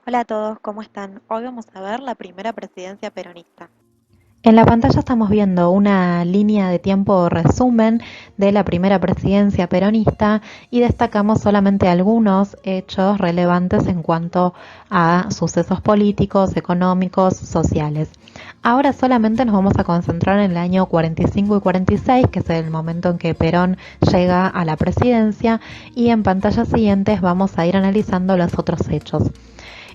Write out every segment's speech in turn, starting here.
Hola a todos, ¿cómo están? Hoy vamos a ver la primera presidencia peronista. En la pantalla estamos viendo una línea de tiempo resumen de la primera presidencia peronista y destacamos solamente algunos hechos relevantes en cuanto a sucesos políticos, económicos, sociales. Ahora solamente nos vamos a concentrar en el año 45 y 46, que es el momento en que Perón llega a la presidencia, y en pantallas siguientes vamos a ir analizando los otros hechos.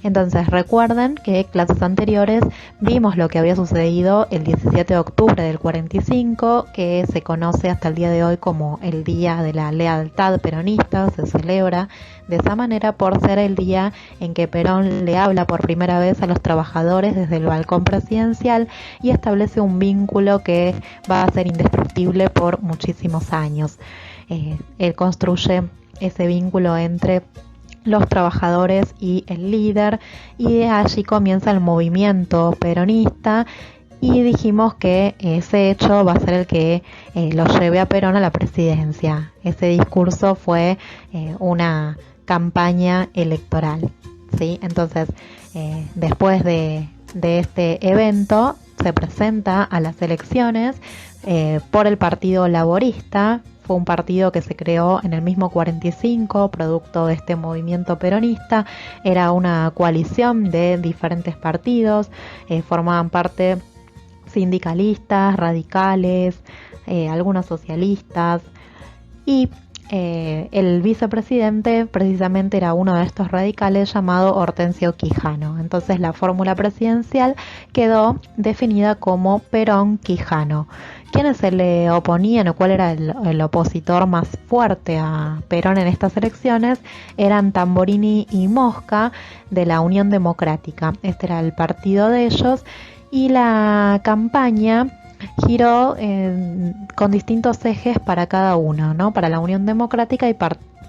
Entonces recuerden que clases anteriores vimos lo que había sucedido el 17 de octubre del 45, que se conoce hasta el día de hoy como el Día de la Lealtad Peronista, se celebra de esa manera por ser el día en que Perón le habla por primera vez a los trabajadores desde el balcón presidencial y establece un vínculo que va a ser indestructible por muchísimos años. Él construye ese vínculo entre los trabajadores y el líder, y allí comienza el movimiento peronista, y dijimos que ese hecho va a ser el que lo lleve a Perón a la presidencia. Ese discurso fue una campaña electoral, ¿sí? Entonces, después de este evento, se presenta a las elecciones por el Partido Laborista. Fue un partido que se creó en el mismo 45, producto de este movimiento peronista. Era una coalición de diferentes partidos, formaban parte sindicalistas, radicales, algunos socialistas, y el vicepresidente precisamente era uno de estos radicales llamado Hortensio Quijano. Entonces la fórmula presidencial quedó definida como Perón-Quijano. ¿Quiénes se le oponían o cuál era el opositor más fuerte a Perón en estas elecciones? Eran Tamborini y Mosca, de la Unión Democrática. Este era el partido de ellos, y la campaña giró con distintos ejes para cada uno, ¿no? Para la Unión Democrática y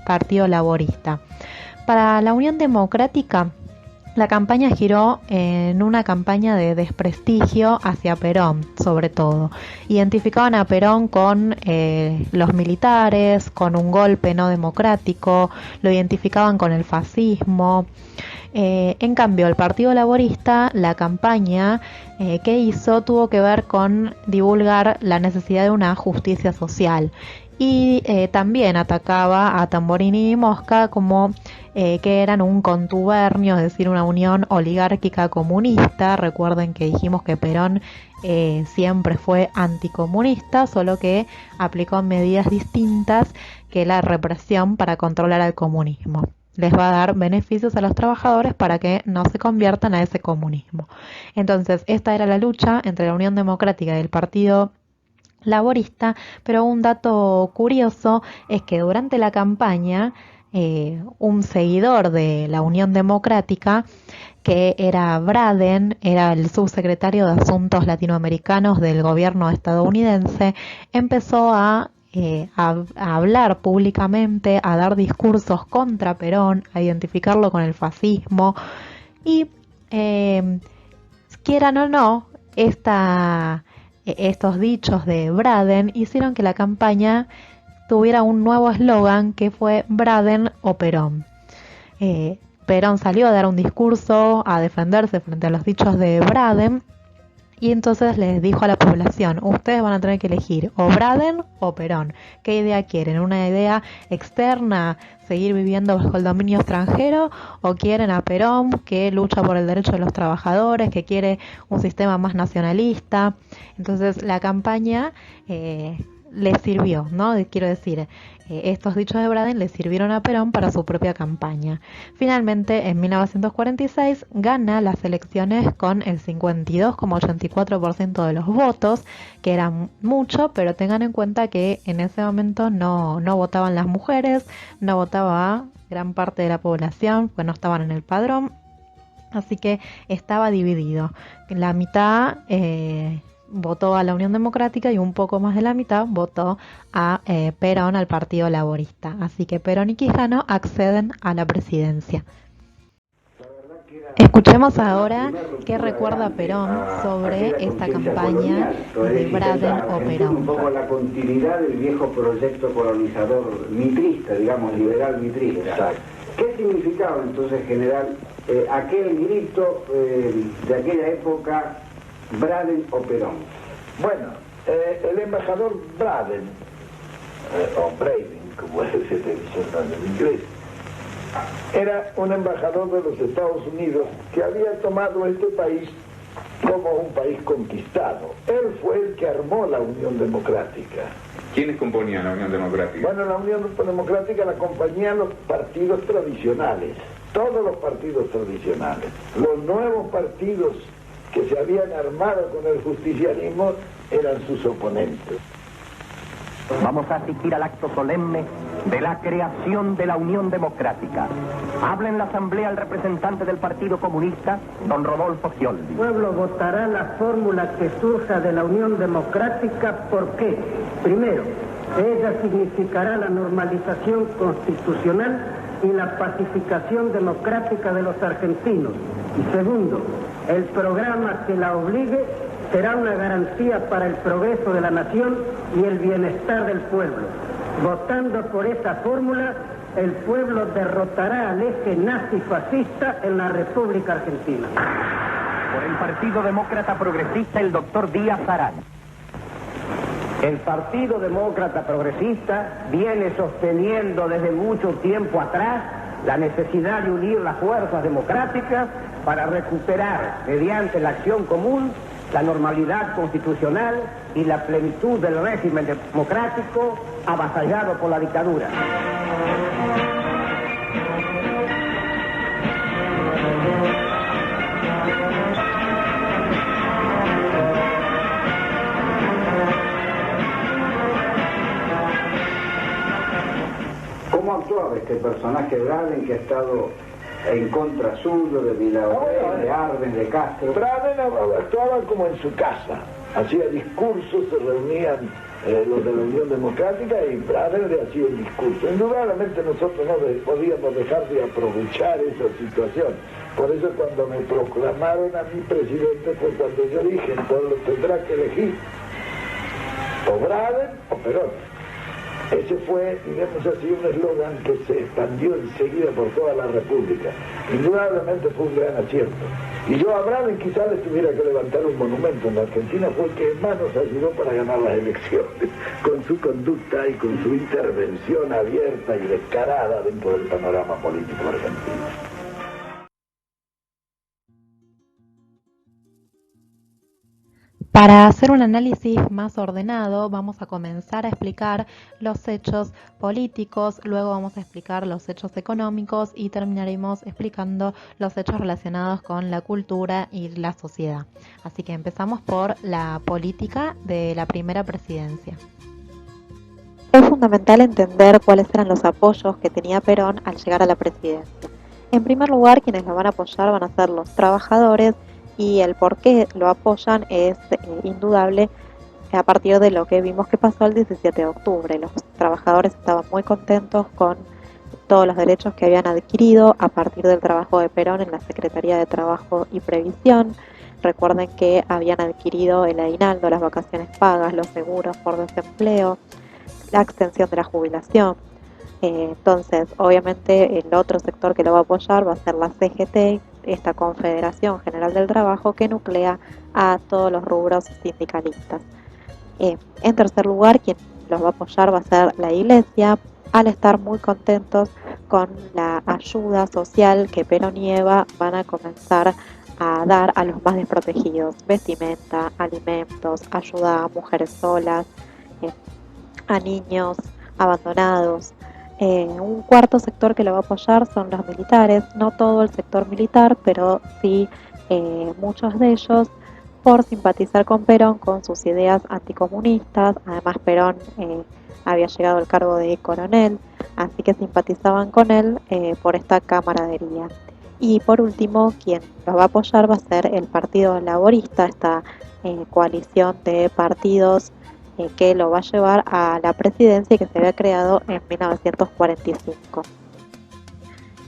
Partido Laborista. Para la Unión Democrática, la campaña giró en una campaña de desprestigio hacia Perón, sobre todo. Identificaban a Perón con los militares, con un golpe no democrático, lo identificaban con el fascismo. En cambio, el Partido Laborista, la campaña que hizo tuvo que ver con divulgar la necesidad de una justicia social, y también atacaba a Tamborini y Mosca como que eran un contubernio, es decir, una unión oligárquica comunista. Recuerden que dijimos que Perón siempre fue anticomunista, solo que aplicó medidas distintas que la represión para controlar al comunismo. Les va a dar beneficios a los trabajadores para que no se conviertan a ese comunismo. Entonces, esta era la lucha entre la Unión Democrática y el Partido Laborista, pero un dato curioso es que durante la campaña un seguidor de la Unión Democrática, que era Braden, era el subsecretario de Asuntos Latinoamericanos del gobierno estadounidense, empezó a hablar públicamente, a dar discursos contra Perón, a identificarlo con el fascismo, y quieran o no, estos dichos de Braden hicieron que la campaña tuviera un nuevo eslogan, que fue Braden o Perón. Perón salió a dar un discurso, a defenderse frente a los dichos de Braden, y entonces les dijo a la población: ustedes van a tener que elegir o Braden o Perón. ¿Qué idea quieren? ¿Una idea externa, seguir viviendo bajo el dominio extranjero, o quieren a Perón, que lucha por el derecho de los trabajadores, que quiere un sistema más nacionalista? Entonces la campaña les sirvió, ¿no? Quiero decir, estos dichos de Braden le sirvieron a Perón para su propia campaña. Finalmente, en 1946, gana las elecciones con el 52,84% de los votos, que era mucho, pero tengan en cuenta que en ese momento no votaban las mujeres, no votaba gran parte de la población, pues no estaban en el padrón, así que estaba dividido. La mitad votó a la Unión Democrática y un poco más de la mitad votó a Perón, al Partido Laborista. Así que Perón y Quijano acceden a la presidencia. Escuchemos ahora qué recuerda Perón sobre esta campaña de Braden o Es un Perón. poco la continuidad del viejo proyecto colonizador mitrista, digamos, liberal mitrista. Exacto. ¿Qué significaba entonces, general, aquel grito de aquella época, Braden o Perón? Bueno, el embajador Braden, o Braden, como se dice en inglés, era un embajador de los Estados Unidos que había tomado este país como un país conquistado. Él fue el que armó la Unión Democrática. ¿Quiénes componían la Unión Democrática? Bueno, la Unión Democrática la acompañaban los partidos tradicionales, todos los partidos tradicionales. Los nuevos partidos que se habían armado con el justicialismo eran sus oponentes. Vamos a asistir al acto solemne de la creación de la Unión Democrática. Habla en la Asamblea el representante del Partido Comunista, don Rodolfo Sciolli. El pueblo votará la fórmula que surja de la Unión Democrática. ¿Por qué? Primero, ella significará la normalización constitucional y la pacificación democrática de los argentinos. Y segundo, el programa que la obligue será una garantía para el progreso de la nación y el bienestar del pueblo. Votando por esa fórmula, el pueblo derrotará al eje nazi-fascista en la República Argentina. Por el Partido Demócrata Progresista, el doctor Díaz Arán. El Partido Demócrata Progresista viene sosteniendo desde mucho tiempo atrás la necesidad de unir las fuerzas democráticas para recuperar, mediante la acción común, la normalidad constitucional y la plenitud del régimen democrático avasallado por la dictadura. ¿Cómo actuaba este personaje Braden, que ha estado en contra suyo, de Villaurén, de Arben, de Castro? Braden actuaba como en su casa, hacía discursos, se reunían los de la Unión Democrática y Braden le hacía el discurso. Indudablemente nosotros no podíamos dejar de aprovechar esa situación. Por eso cuando me proclamaron a mí presidente fue cuando yo dije, el pueblo tendrá que elegir o Braden o Perón. Ese fue, digamos así, un eslogan que se expandió enseguida por toda la República. Indudablemente fue un gran acierto. Y yo a Braden quizás le tuviera que levantar un monumento en la Argentina, fue el que más nos ayudó para ganar las elecciones, con su conducta y con su intervención abierta y descarada dentro del panorama político argentino. Para hacer un análisis más ordenado, vamos a comenzar a explicar los hechos políticos, luego vamos a explicar los hechos económicos y terminaremos explicando los hechos relacionados con la cultura y la sociedad. Así que empezamos por la política de la primera presidencia. Es fundamental entender cuáles eran los apoyos que tenía Perón al llegar a la presidencia. En primer lugar, quienes lo van a apoyar van a ser los trabajadores, y el por qué lo apoyan es indudable a partir de lo que vimos que pasó el 17 de octubre. Los trabajadores estaban muy contentos con todos los derechos que habían adquirido a partir del trabajo de Perón en la Secretaría de Trabajo y Previsión. Recuerden que habían adquirido el aguinaldo, las vacaciones pagas, los seguros por desempleo, la extensión de la jubilación. Entonces, obviamente, el otro sector que lo va a apoyar va a ser la CGT, esta Confederación General del Trabajo que nuclea a todos los rubros sindicalistas. En tercer lugar, quien los va a apoyar va a ser la Iglesia, al estar muy contentos con la ayuda social que Perón y Eva van a comenzar a dar a los más desprotegidos: vestimenta, alimentos, ayuda a mujeres solas, a niños abandonados. Un cuarto sector que lo va a apoyar son los militares, no todo el sector militar, pero sí muchos de ellos, por simpatizar con Perón, con sus ideas anticomunistas. Además, Perón había llegado al cargo de coronel, así que simpatizaban con él por esta camaradería. Y por último, quien los va a apoyar va a ser el Partido Laborista, esta coalición de partidos que lo va a llevar a la presidencia, que se había creado en 1945.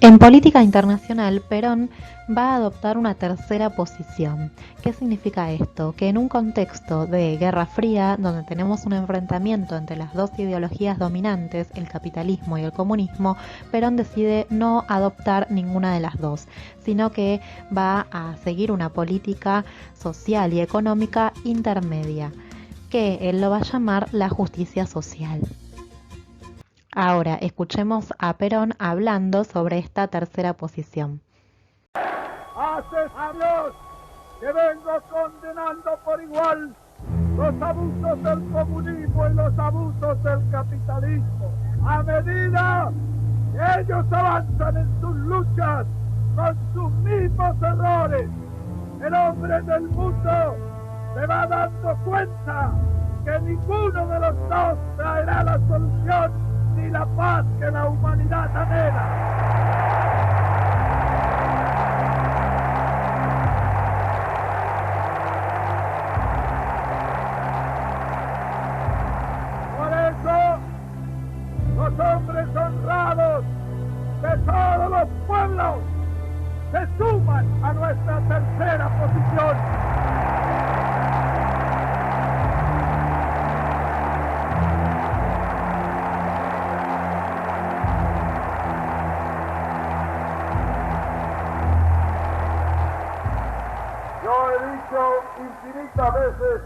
En política internacional, Perón va a adoptar una tercera posición. ¿Qué significa esto? Que en un contexto de Guerra Fría, donde tenemos un enfrentamiento entre las dos ideologías dominantes, el capitalismo y el comunismo, Perón decide no adoptar ninguna de las dos, sino que va a seguir una política social y económica intermedia, que él lo va a llamar la justicia social. Ahora escuchemos a Perón hablando sobre esta tercera posición. Hace años que vengo condenando por igual los abusos del comunismo y los abusos del capitalismo. A medida que ellos avanzan en sus luchas con sus mismos errores, el hombre del mundo se va dando cuenta que ninguno de los dos traerá la solución ni la paz que la humanidad anhela. Por eso, los hombres honrados de todos los pueblos se suman a nuestra tercera posición. Infinitas veces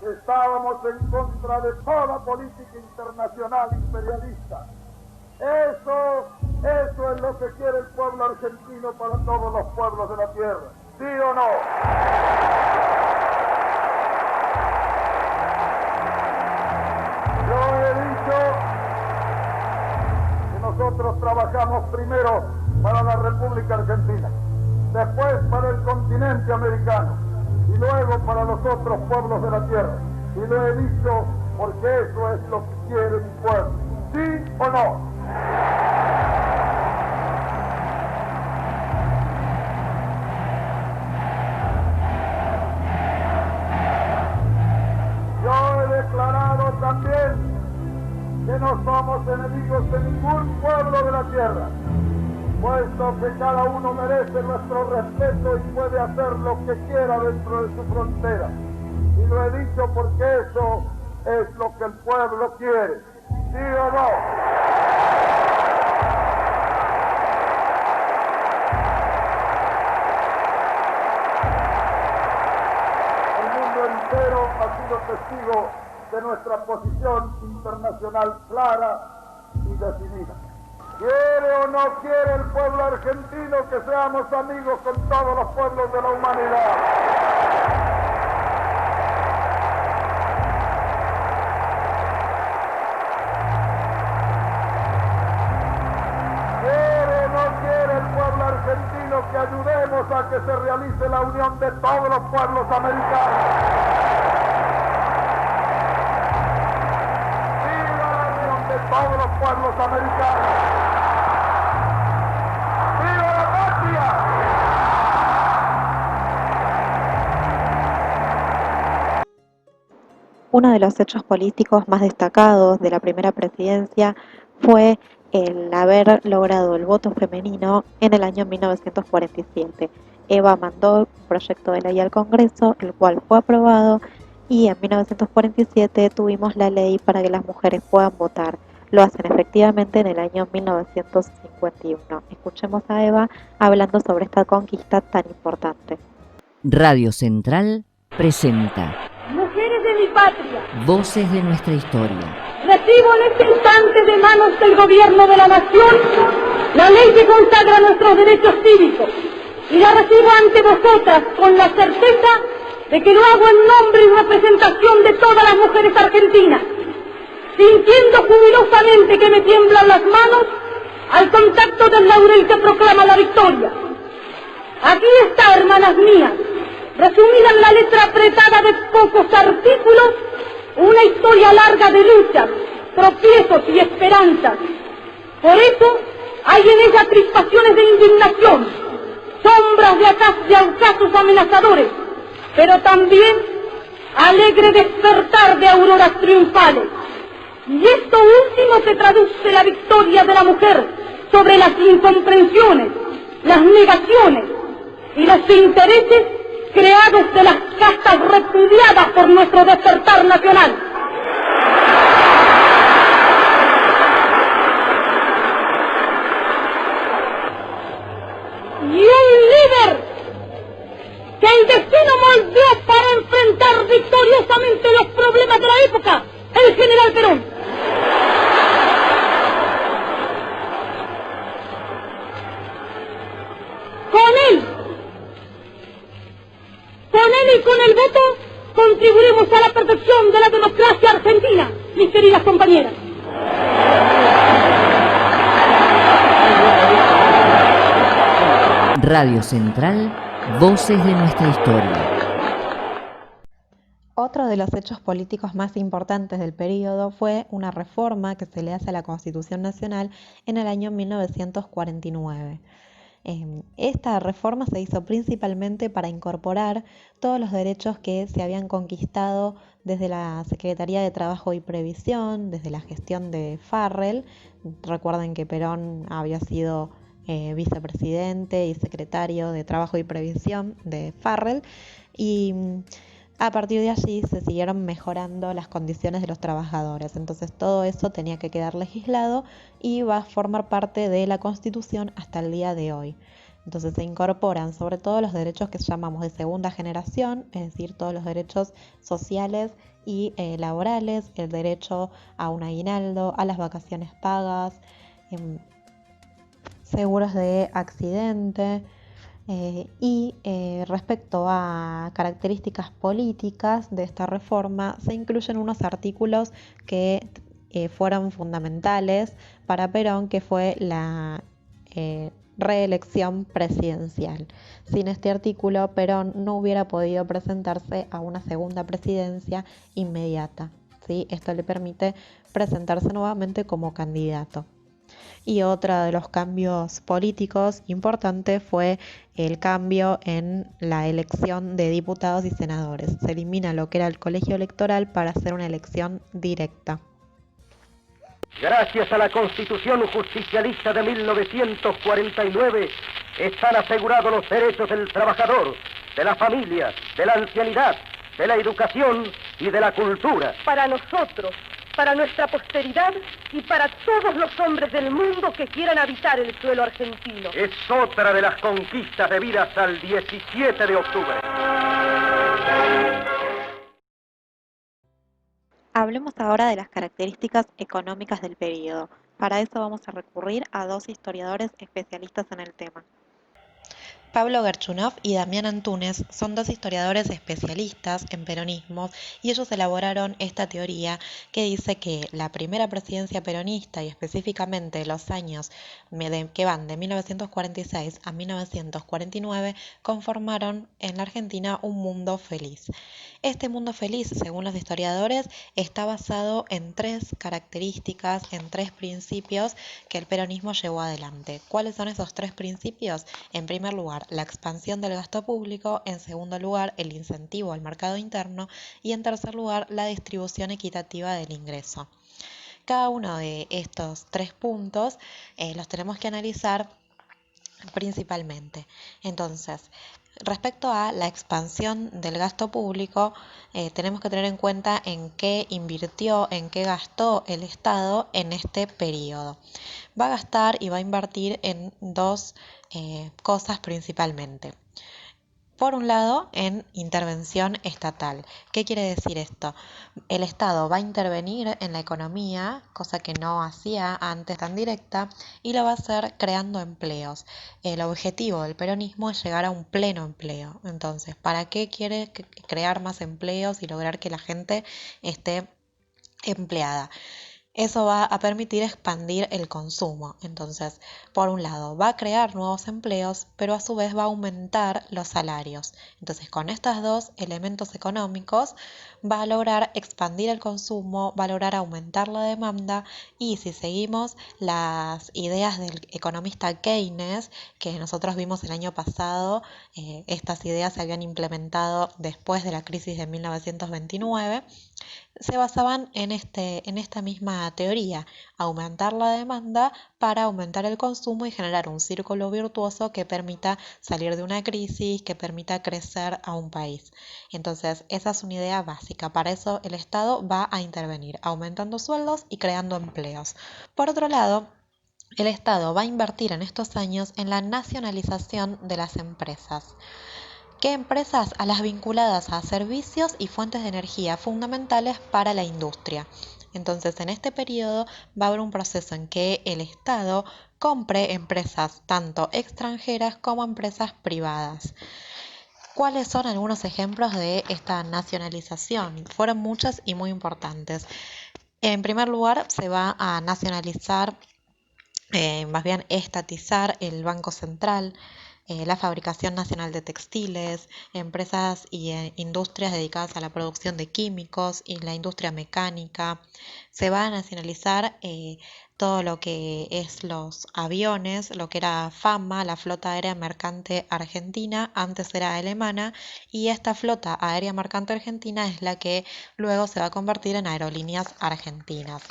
estábamos en contra de toda política internacional imperialista. Eso es lo que quiere el pueblo argentino para todos los pueblos de la tierra. ¿Sí o no? Yo he dicho que nosotros trabajamos primero para la República Argentina, después para el continente americano y luego para los otros pueblos de la tierra. Y lo he dicho porque eso es lo que quiere mi pueblo. ¿Sí o no? Yo he declarado también que no somos enemigos de ningún pueblo de la tierra, puesto que cada uno merece nuestro respeto y puede hacer lo que quiera dentro de su frontera. Y lo he dicho porque eso es lo que el pueblo quiere. ¿Sí o no? El mundo entero ha sido testigo de nuestra posición internacional clara y decidida. ¿Quiere o no quiere el pueblo argentino que seamos amigos con todos los pueblos de la humanidad? ¿Quiere o no quiere el pueblo argentino que ayudemos a que se realice la unión de todos los pueblos americanos? ¡Viva la unión de todos los pueblos americanos! Uno de los hechos políticos más destacados de la primera presidencia fue el haber logrado el voto femenino en el año 1947. Eva mandó un proyecto de ley al Congreso, el cual fue aprobado, y en 1947 tuvimos la ley para que las mujeres puedan votar. Lo hacen efectivamente en el año 1951. Escuchemos a Eva hablando sobre esta conquista tan importante. Radio Central presenta Mujeres de mi patria, Voces de nuestra historia. Recibo en este instante de manos del gobierno de la nación la ley que consagra nuestros derechos cívicos y la recibo ante vosotras con la certeza de que lo hago en nombre y representación de todas las mujeres argentinas, sintiendo jubilosamente que me tiemblan las manos al contacto del laurel que proclama la victoria. Aquí está, hermanas mías, resumida en la letra apretada de pocos artículos, una historia larga de luchas, tropiezos y esperanzas. Por eso hay en ella crispaciones de indignación, sombras de acasos amenazadores, pero también alegre despertar de auroras triunfales. Y esto último se traduce la victoria de la mujer sobre las incomprensiones, las negaciones y los intereses creados de las castas repudiadas por nuestro despertar nacional. Y un líder que el destino moldeó para enfrentar victoriosamente los problemas de la época, el general Perón. Con él y con el voto contribuiremos a la perfección de la democracia argentina, mis queridas compañeras. Radio Central, Voces de nuestra historia. Otro de los hechos políticos más importantes del período fue una reforma que se le hace a la Constitución Nacional en el año 1949. Esta reforma se hizo principalmente para incorporar todos los derechos que se habían conquistado desde la Secretaría de Trabajo y Previsión, desde la gestión de Farrell. Recuerden que Perón había sido vicepresidente y secretario de Trabajo y Previsión de Farrell, y a partir de allí se siguieron mejorando las condiciones de los trabajadores. Entonces todo eso tenía que quedar legislado y va a formar parte de la Constitución hasta el día de hoy. Entonces se incorporan sobre todo los derechos que llamamos de segunda generación, es decir, todos los derechos sociales y laborales, el derecho a un aguinaldo, a las vacaciones pagas, seguros de accidente. Respecto a características políticas de esta reforma, se incluyen unos artículos que fueron fundamentales para Perón, que fue la reelección presidencial. Sin este artículo, Perón no hubiera podido presentarse a una segunda presidencia inmediata, ¿sí? Esto le permite presentarse nuevamente como candidato. Y otro de los cambios políticos importantes fue el cambio en la elección de diputados y senadores. Se elimina lo que era el colegio electoral para hacer una elección directa. Gracias a la Constitución Justicialista de 1949, están asegurados los derechos del trabajador, de la familia, de la ancianidad, de la educación y de la cultura. Para nosotros, para nuestra posteridad y para todos los hombres del mundo que quieran habitar el suelo argentino. Es otra de las conquistas debidas al 17 de octubre. Hablemos ahora de las características económicas del período. Para eso vamos a recurrir a dos historiadores especialistas en el tema. Pablo Gerchunov y Damián Antúnez son dos historiadores especialistas en peronismo y ellos elaboraron esta teoría que dice que la primera presidencia peronista y específicamente los años que van de 1946 a 1949 conformaron en la Argentina un mundo feliz. Este mundo feliz, según los historiadores, está basado en tres características, en tres principios que el peronismo llevó adelante. ¿Cuáles son esos tres principios? En primer lugar, la expansión del gasto público, en segundo lugar, el incentivo al mercado interno y en tercer lugar, la distribución equitativa del ingreso. Cada uno de estos tres puntos los tenemos que analizar principalmente. Entonces, respecto a la expansión del gasto público, tenemos que tener en cuenta en qué invirtió, en qué gastó el Estado en este periodo. Va a gastar y va a invertir en dos cosas principalmente. Por un lado, en intervención estatal. ¿Qué quiere decir esto? El Estado va a intervenir en la economía, cosa que no hacía antes tan directa, y lo va a hacer creando empleos. El objetivo del peronismo es llegar a un pleno empleo. Entonces, ¿para qué quiere crear más empleos y lograr que la gente esté empleada? Eso va a permitir expandir el consumo. Entonces, por un lado, va a crear nuevos empleos, pero a su vez va a aumentar los salarios. Entonces, con estos dos elementos económicos, va a lograr expandir el consumo, va a lograr aumentar la demanda y si seguimos las ideas del economista Keynes, que nosotros vimos el año pasado, estas ideas se habían implementado después de la crisis de 1929, se basaban en esta misma una teoría, aumentar la demanda para aumentar el consumo y generar un círculo virtuoso que permita salir de una crisis, que permita crecer a un país. Entonces, esa es una idea básica. Para eso el Estado va a intervenir, aumentando sueldos y creando empleos. Por otro lado, el Estado va a invertir en estos años en la nacionalización de las empresas. ¿Qué empresas? A las vinculadas a servicios y fuentes de energía fundamentales para la industria. Entonces, en este periodo va a haber un proceso en que el Estado compre empresas tanto extranjeras como empresas privadas. ¿Cuáles son algunos ejemplos de esta nacionalización? Fueron muchas y muy importantes. En primer lugar, se va a nacionalizar, más bien estatizar el Banco Central, la fabricación nacional de textiles, empresas y industrias dedicadas a la producción de químicos y la industria mecánica. Se va a nacionalizar todo lo que es los aviones, lo que era FAMA, la Flota Aérea Mercante Argentina, antes era alemana, y esta Flota Aérea Mercante Argentina es la que luego se va a convertir en Aerolíneas Argentinas.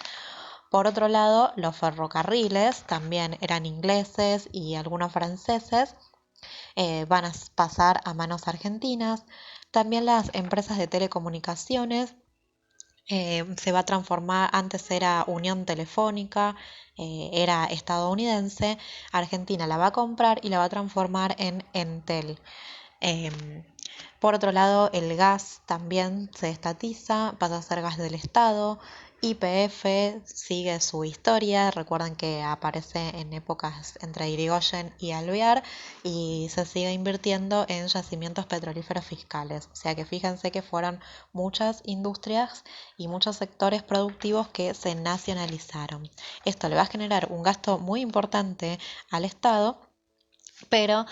Por otro lado, los ferrocarriles también eran ingleses y algunos franceses, van a pasar a manos argentinas. También las empresas de telecomunicaciones, se va a transformar, antes era Unión Telefónica, era estadounidense, Argentina la va a comprar y la va a transformar en Entel. Por otro lado, el gas también se estatiza, pasa a ser gas del Estado. YPF sigue su historia, recuerden que aparece en épocas entre Irigoyen y Alvear y se sigue invirtiendo en yacimientos petrolíferos fiscales. O sea que fíjense que fueron muchas industrias y muchos sectores productivos que se nacionalizaron. Esto le va a generar un gasto muy importante al Estado, pero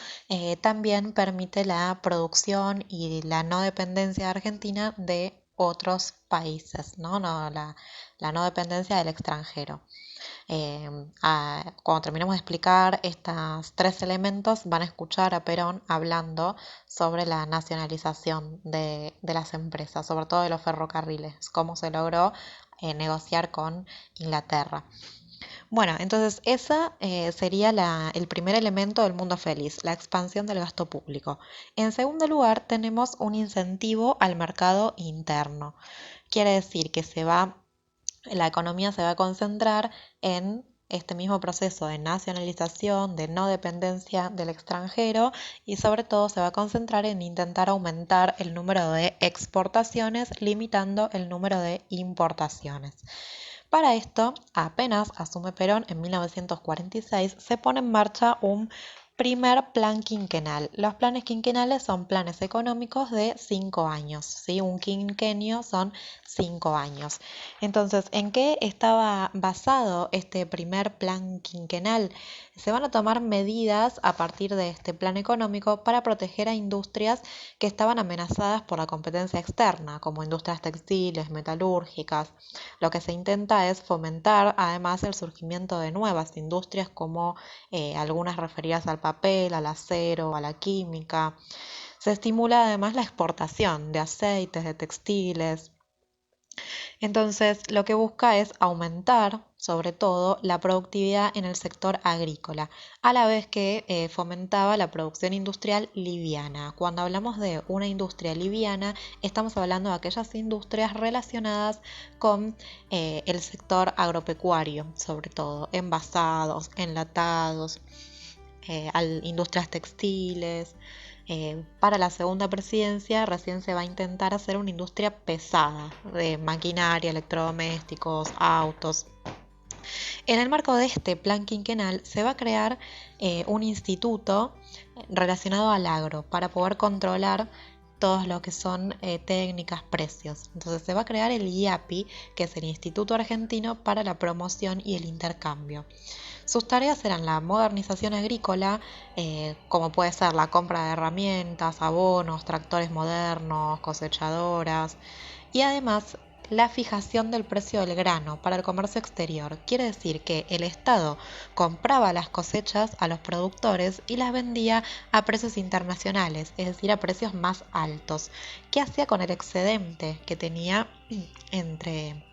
también permite la producción y la no dependencia de Argentina de otros países, ¿no? La no dependencia del extranjero. Cuando terminemos de explicar estos tres elementos, van a escuchar a Perón hablando sobre la nacionalización de las empresas, sobre todo de los ferrocarriles, cómo se logró negociar con Inglaterra. Bueno, entonces ese sería el primer elemento del mundo feliz, la expansión del gasto público. En segundo lugar, tenemos un incentivo al mercado interno. Quiere decir que la economía se va a concentrar en este mismo proceso de nacionalización, de no dependencia del extranjero y sobre todo se va a concentrar en intentar aumentar el número de exportaciones, limitando el número de importaciones. Para esto, apenas asume Perón en 1946, se pone en marcha un primer plan quinquenal. Los planes quinquenales son planes económicos de 5 años, ¿sí? Un quinquenio son 5 años. Entonces, ¿en qué estaba basado este primer plan quinquenal? Se van a tomar medidas a partir de este plan económico para proteger a industrias que estaban amenazadas por la competencia externa, como industrias textiles, metalúrgicas. Lo que se intenta es fomentar además el surgimiento de nuevas industrias como algunas referidas al papel, al acero, a la química. Se estimula además la exportación de aceites, de textiles. Entonces, lo que busca es aumentar, sobre todo, la productividad en el sector agrícola, a la vez que fomentaba la producción industrial liviana. Cuando hablamos de una industria liviana, estamos hablando de aquellas industrias relacionadas con el sector agropecuario, sobre todo, envasados, enlatados, industrias textiles. Para la segunda presidencia recién se va a intentar hacer una industria pesada de maquinaria, electrodomésticos, autos. En el marco de este plan quinquenal se va a crear un instituto relacionado al agro para poder controlar todos lo que son técnicas, precios. Entonces se va a crear el IAPI, que es el Instituto Argentino para la Promoción y el Intercambio. Sus tareas eran la modernización agrícola, como puede ser la compra de herramientas, abonos, tractores modernos, cosechadoras, y además la fijación del precio del grano para el comercio exterior. Quiere decir que el Estado compraba las cosechas a los productores y las vendía a precios internacionales, es decir, a precios más altos. ¿Qué hacía con el excedente que tenía entre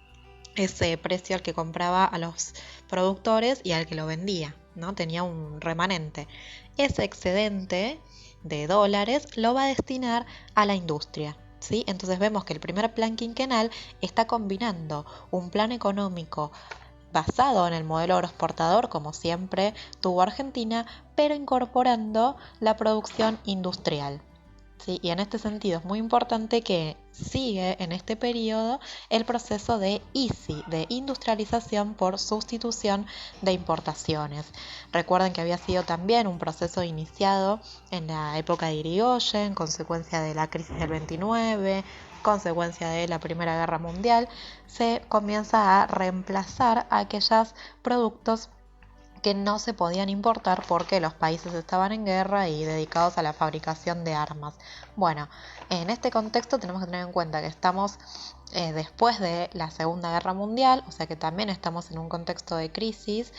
ese precio al que compraba a los productores y al que lo vendía, ¿no? Tenía un remanente. Ese excedente de dólares lo va a destinar a la industria, ¿sí? Entonces vemos que el primer plan quinquenal está combinando un plan económico basado en el modelo agroexportador, como siempre tuvo Argentina, pero incorporando la producción industrial. ¿Sí? Y en este sentido es muy importante que sigue en este periodo el proceso de ISI, de industrialización por sustitución de importaciones. Recuerden que había sido también un proceso iniciado en la época de Irigoyen, consecuencia de la crisis del 29, consecuencia de la Primera Guerra Mundial. Se comienza a reemplazar a aquellos productos que no se podían importar porque los países estaban en guerra y dedicados a la fabricación de armas. Bueno, en este contexto tenemos que tener en cuenta que estamos después de la Segunda Guerra Mundial, o sea que también estamos en un contexto de crisis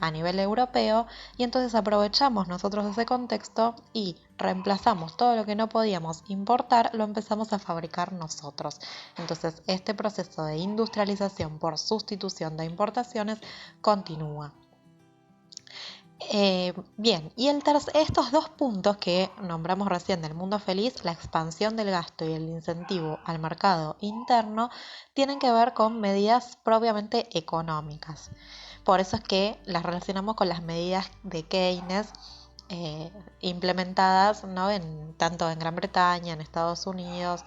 a nivel europeo, y entonces aprovechamos nosotros ese contexto y reemplazamos todo lo que no podíamos importar, lo empezamos a fabricar nosotros. Entonces este proceso de industrialización por sustitución de importaciones continúa. Bien, y estos dos puntos que nombramos recién del mundo feliz, la expansión del gasto y el incentivo al mercado interno, tienen que ver con medidas propiamente económicas. Por eso es que las relacionamos con las medidas de Keynes implementadas, ¿no? Tanto en Gran Bretaña, en Estados Unidos,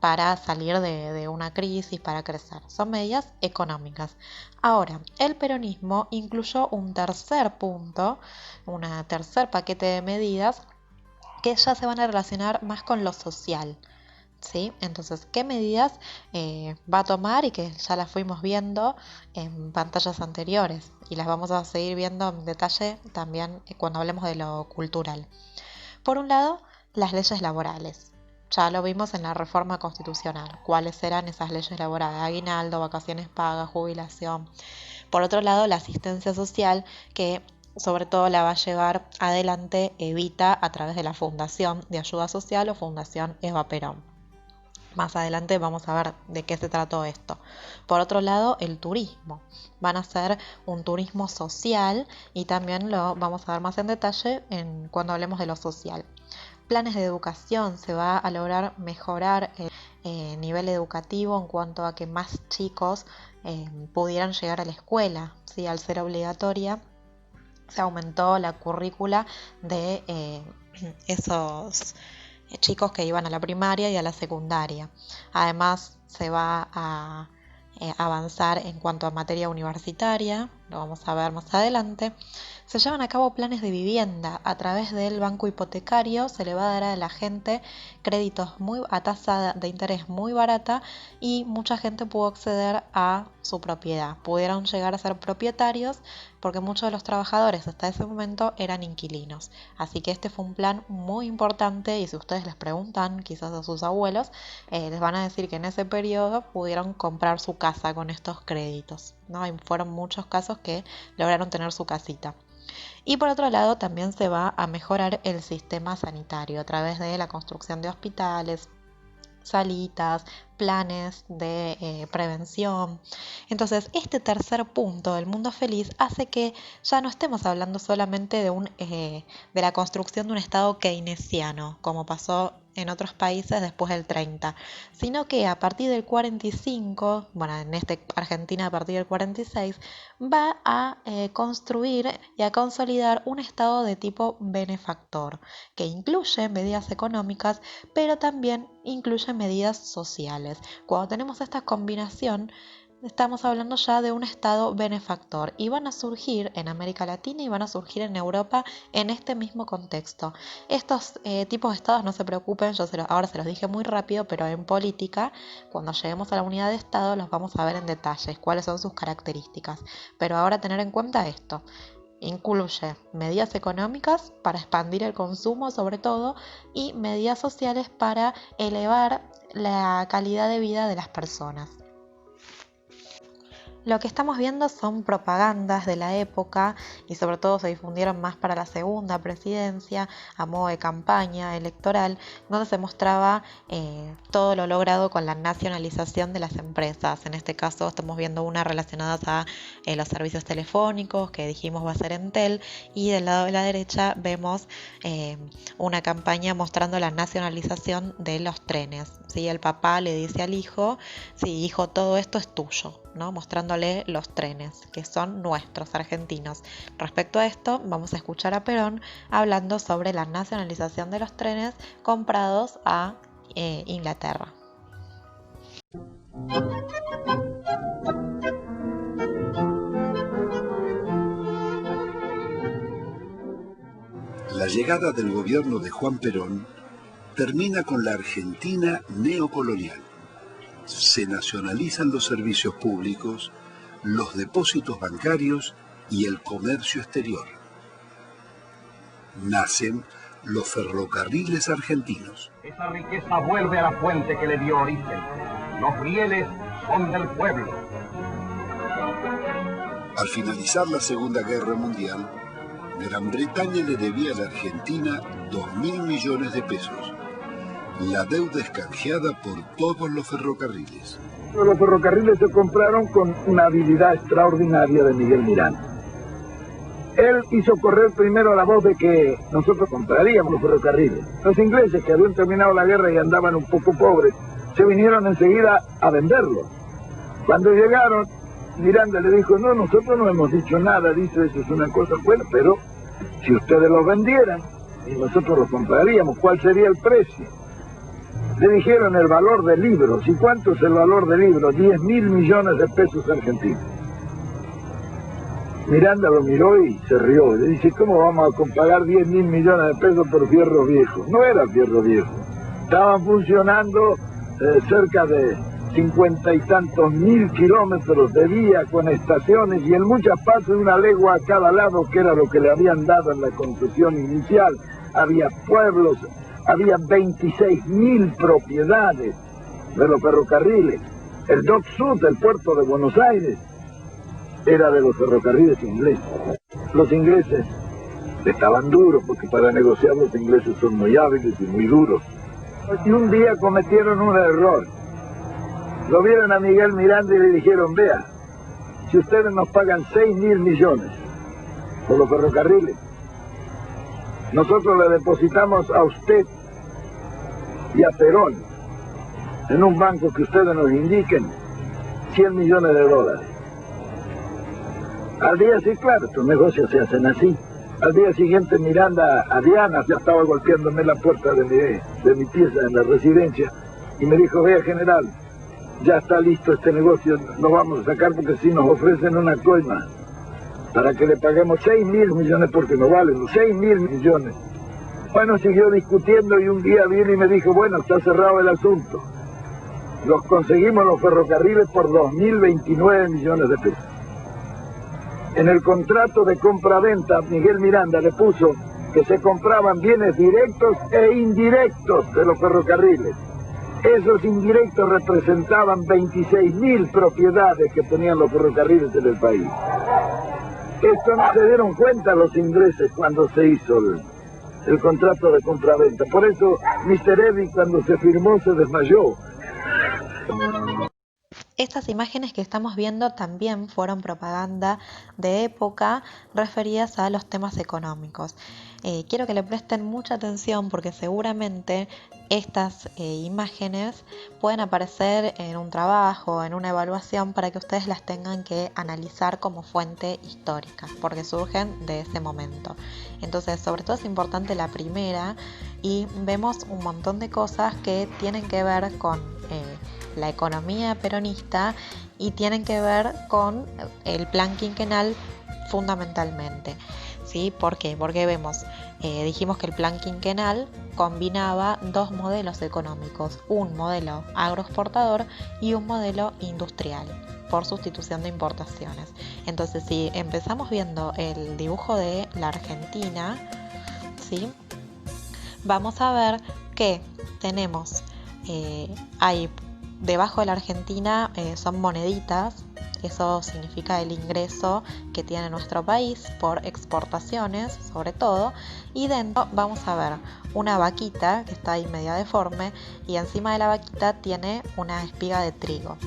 para salir de una crisis, para crecer. Son medidas económicas. Ahora, el peronismo incluyó un tercer punto, un tercer paquete de medidas que ya se van a relacionar más con lo social, ¿sí? Entonces, ¿qué medidas va a tomar? Y que ya las fuimos viendo en pantallas anteriores y las vamos a seguir viendo en detalle también cuando hablemos de lo cultural. Por un lado, las leyes laborales. Ya lo vimos en la reforma constitucional, cuáles eran esas leyes laborales: aguinaldo, vacaciones pagas, jubilación. Por otro lado, la asistencia social, que sobre todo la va a llevar adelante Evita a través de la Fundación de Ayuda Social o Fundación Eva Perón. Más adelante vamos a ver de qué se trató esto. Por otro lado, el turismo. Van a ser un turismo social y también lo vamos a ver más en detalle cuando hablemos de lo social. Planes de educación, se va a lograr mejorar el nivel educativo en cuanto a que más chicos pudieran llegar a la escuela, ¿sí? Al ser obligatoria, se aumentó la currícula de esos chicos que iban a la primaria y a la secundaria. Además, se va a avanzar en cuanto a materia universitaria, lo vamos a ver más adelante. Se llevan a cabo planes de vivienda a través del banco hipotecario, se le va a dar a la gente créditos a tasa de interés muy barata y mucha gente pudo acceder a su propiedad, pudieron llegar a ser propietarios porque muchos de los trabajadores hasta ese momento eran inquilinos. Así que este fue un plan muy importante y si ustedes les preguntan quizás a sus abuelos, les van a decir que en ese periodo pudieron comprar su casa con estos créditos, ¿no? Y fueron muchos casos que lograron tener su casita. Y por otro lado también se va a mejorar el sistema sanitario a través de la construcción de hospitales, salitas, planes de prevención. Entonces, este tercer punto del mundo feliz hace que ya no estemos hablando solamente de la construcción de un Estado keynesiano, como pasó en otros países después del 30, sino que a partir del 45, bueno, en Argentina a partir del 46, va a construir y a consolidar un Estado de tipo benefactor, que incluye medidas económicas, pero también incluye medidas sociales. Cuando tenemos esta combinación, estamos hablando ya de un Estado benefactor y van a surgir en América Latina y van a surgir en Europa en este mismo contexto. Estos tipos de Estados, no se preocupen, ahora se los dije muy rápido, pero en política, cuando lleguemos a la unidad de Estado, los vamos a ver en detalles, cuáles son sus características. Pero ahora tener en cuenta esto. Incluye medidas económicas para expandir el consumo sobre todo y medidas sociales para elevar la calidad de vida de las personas. Lo que estamos viendo son propagandas de la época y sobre todo se difundieron más para la segunda presidencia a modo de campaña electoral, donde se mostraba todo lo logrado con la nacionalización de las empresas. En este caso estamos viendo una relacionada a los servicios telefónicos, que dijimos va a ser Entel, y del lado de la derecha vemos una campaña mostrando la nacionalización de los trenes. ¿Sí? El papá le dice al hijo, sí, hijo, todo esto es tuyo, ¿no? Mostrándole los trenes, que son nuestros, argentinos. Respecto a esto, vamos a escuchar a Perón hablando sobre la nacionalización de los trenes comprados a Inglaterra. La llegada del gobierno de Juan Perón termina con la Argentina neocolonial. Se nacionalizan los servicios públicos, los depósitos bancarios y el comercio exterior. Nacen los ferrocarriles argentinos. Esa riqueza vuelve a la fuente que le dio origen. Los rieles son del pueblo. Al finalizar la Segunda Guerra Mundial, Gran Bretaña le debía a la Argentina 2.000 millones de pesos. La deuda es canjeada por todos los ferrocarriles. Los ferrocarriles se compraron con una habilidad extraordinaria de Miguel Miranda. Él hizo correr primero la voz de que nosotros compraríamos los ferrocarriles. Los ingleses, que habían terminado la guerra y andaban un poco pobres, se vinieron enseguida a venderlos. Cuando llegaron, Miranda le dijo, no, nosotros no hemos dicho nada, dice, eso es una cosa buena, pero si ustedes los vendieran y nosotros los compraríamos, ¿cuál sería el precio? Le dijeron el valor de libros. ¿Y cuánto es el valor de libros? 10.000 millones de pesos argentinos. Miranda lo miró y se rió. Le dice, ¿cómo vamos a pagar 10.000 millones de pesos por fierro viejo? No era fierro viejo. Estaban funcionando cerca de 50 y tantos mil kilómetros de vía con estaciones y en muchas partes una legua a cada lado, que era lo que le habían dado en la concesión inicial. Había pueblos. Había 26.000 propiedades de los ferrocarriles. El Dock Sud, el puerto de Buenos Aires, era de los ferrocarriles ingleses. Los ingleses estaban duros, porque para negociar los ingleses son muy hábiles y muy duros. Y un día cometieron un error. Lo vieron a Miguel Miranda y le dijeron, vea, si ustedes nos pagan 6.000 millones por los ferrocarriles, nosotros le depositamos a usted y a Perón en un banco que ustedes nos indiquen 100 millones de dólares. Al día siguiente, claro, estos negocios se hacen así. Al día siguiente Miranda a Diana ya estaba golpeándome la puerta de mi pieza en la residencia y me dijo, vea general, ya está listo este negocio, lo vamos a sacar porque si nos ofrecen una coima para que le paguemos 6.000 millones porque no valen los 6.000 millones. Bueno, siguió discutiendo y un día vino y me dijo, bueno, está cerrado el asunto. Los conseguimos los ferrocarriles por 2.029 millones de pesos. En el contrato de compra-venta, Miguel Miranda le puso que se compraban bienes directos e indirectos de los ferrocarriles. Esos indirectos representaban 26.000 propiedades que tenían los ferrocarriles en el país. Esto no se dieron cuenta los ingleses cuando se hizo el contrato de compraventa. Por eso Mr. Eddy, cuando se firmó, se desmayó. Estas imágenes que estamos viendo también fueron propaganda de época referidas a los temas económicos. Quiero que le presten mucha atención porque seguramente estas imágenes pueden aparecer en un trabajo, en una evaluación, para que ustedes las tengan que analizar como fuente histórica, porque surgen de ese momento. Entonces, sobre todo es importante la primera, y vemos un montón de cosas que tienen que ver con la economía peronista y tienen que ver con el plan quinquenal fundamentalmente. ¿Sí? ¿Por qué? Porque vemos, dijimos que el plan quinquenal combinaba dos modelos económicos, un modelo agroexportador y un modelo industrial por sustitución de importaciones. Entonces, si empezamos viendo el dibujo de la Argentina, ¿sí? Vamos a ver que tenemos, hay debajo de la Argentina son moneditas, Eso significa el ingreso que tiene nuestro país por exportaciones, sobre todo, y dentro vamos a ver una vaquita que está ahí media deforme y encima de la vaquita tiene una espiga de trigo.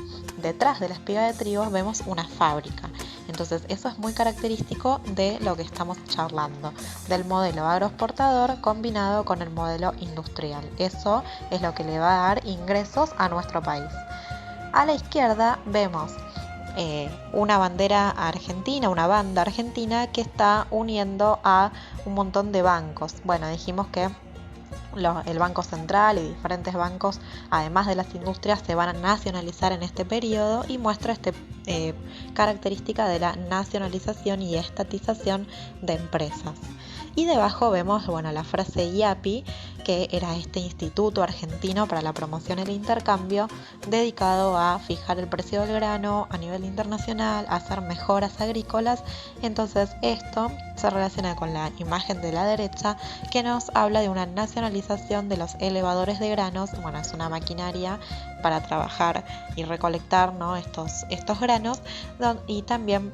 Detrás de la espiga de trigo vemos una fábrica. Entonces eso es muy característico de lo que estamos charlando, del modelo agroexportador combinado con el modelo industrial. Eso es lo que le va a dar ingresos a nuestro país. A la izquierda vemos una bandera argentina, una banda argentina que está uniendo a un montón de bancos. Bueno, dijimos que el Banco Central y diferentes bancos, además de las industrias, se van a nacionalizar en este periodo y muestra esta característica de la nacionalización y estatización de empresas. Y debajo vemos la frase IAPI, que era este Instituto Argentino para la Promoción y el Intercambio, dedicado a fijar el precio del grano a nivel internacional, a hacer mejoras agrícolas. Entonces esto se relaciona con la imagen de la derecha, que nos habla de una nacionalización de los elevadores de granos. Es una maquinaria para trabajar y recolectar, ¿no?, estos granos, y también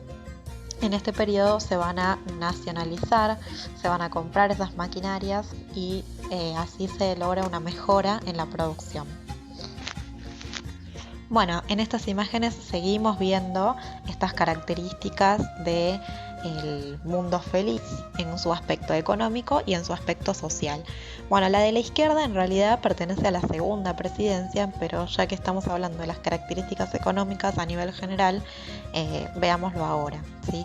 en este periodo se van a nacionalizar, se van a comprar esas maquinarias y así se logra una mejora en la producción. Bueno, en estas imágenes seguimos viendo estas características de el mundo feliz en su aspecto económico y en su aspecto social. Bueno, la de la izquierda en realidad pertenece a la segunda presidencia, pero ya que estamos hablando de las características económicas a nivel general, veámoslo ahora, ¿sí?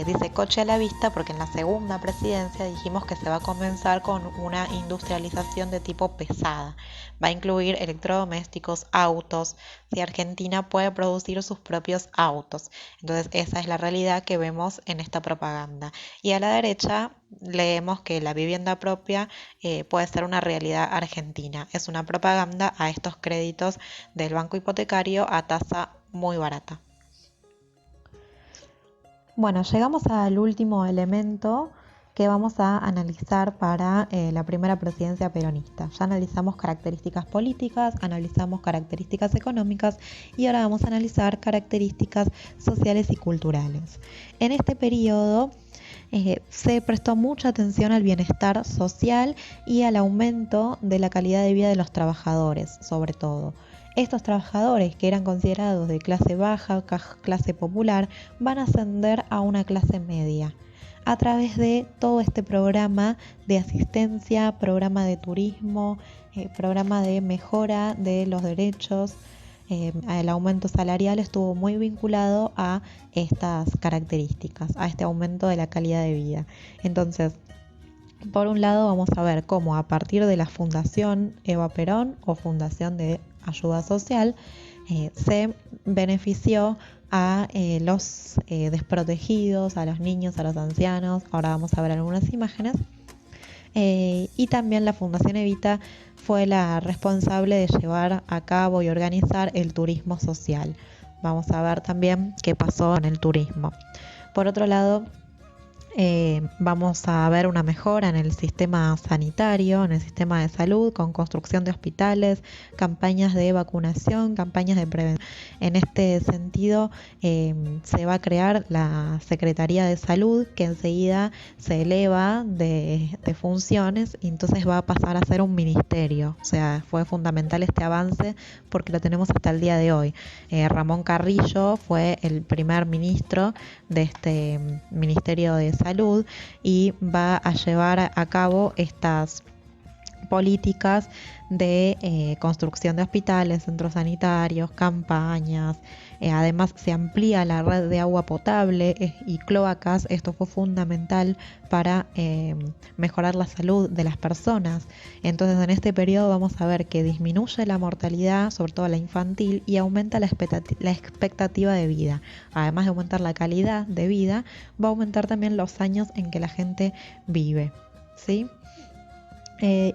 Dice coche a la vista porque en la segunda presidencia dijimos que se va a comenzar con una industrialización de tipo pesada. Va a incluir electrodomésticos, autos. Si Argentina puede producir sus propios autos. Entonces esa es la realidad que vemos en esta propaganda. Y a la derecha leemos que la vivienda propia puede ser una realidad argentina. Es una propaganda a estos créditos del banco hipotecario a tasa muy barata. Bueno, llegamos al último elemento que vamos a analizar para la primera presidencia peronista. Ya analizamos características políticas, analizamos características económicas y ahora vamos a analizar características sociales y culturales. En este periodo se prestó mucha atención al bienestar social y al aumento de la calidad de vida de los trabajadores, sobre todo. Estos trabajadores, que eran considerados de clase baja, clase popular, van a ascender a una clase media a través de todo este programa de asistencia, programa de turismo, programa de mejora de los derechos. El aumento salarial estuvo muy vinculado a estas características, a este aumento de la calidad de vida. Entonces, por un lado vamos a ver cómo a partir de la Fundación Eva Perón o Fundación de Ayuda Social se benefició a los desprotegidos, a los niños, a los ancianos. Ahora vamos a ver algunas imágenes. Y también la Fundación Evita fue la responsable de llevar a cabo y organizar el turismo social. Vamos a ver también qué pasó en el turismo. Por otro lado, vamos a ver una mejora en el sistema sanitario, en el sistema de salud, con construcción de hospitales, campañas de vacunación, campañas de prevención. En este sentido, se va a crear la Secretaría de Salud, que enseguida se eleva de funciones y entonces va a pasar a ser un ministerio. O sea, fue fundamental este avance porque lo tenemos hasta el día de hoy. Ramón Carrillo fue el primer ministro de este Ministerio de Salud y va a llevar a cabo estas políticas de construcción de hospitales, centros sanitarios, campañas. Además se amplía la red de agua potable y cloacas. Esto fue fundamental para mejorar la salud de las personas. Entonces en este periodo vamos a ver que disminuye la mortalidad, sobre todo la infantil, y aumenta la expectativa de vida. Además de aumentar la calidad de vida, va a aumentar también los años en que la gente vive, ¿sí?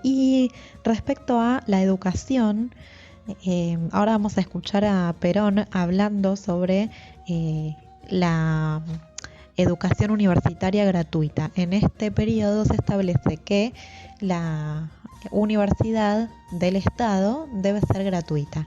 Y respecto a la educación, ahora vamos a escuchar a Perón hablando sobre la educación universitaria gratuita. En este periodo se establece que la universidad del Estado debe ser gratuita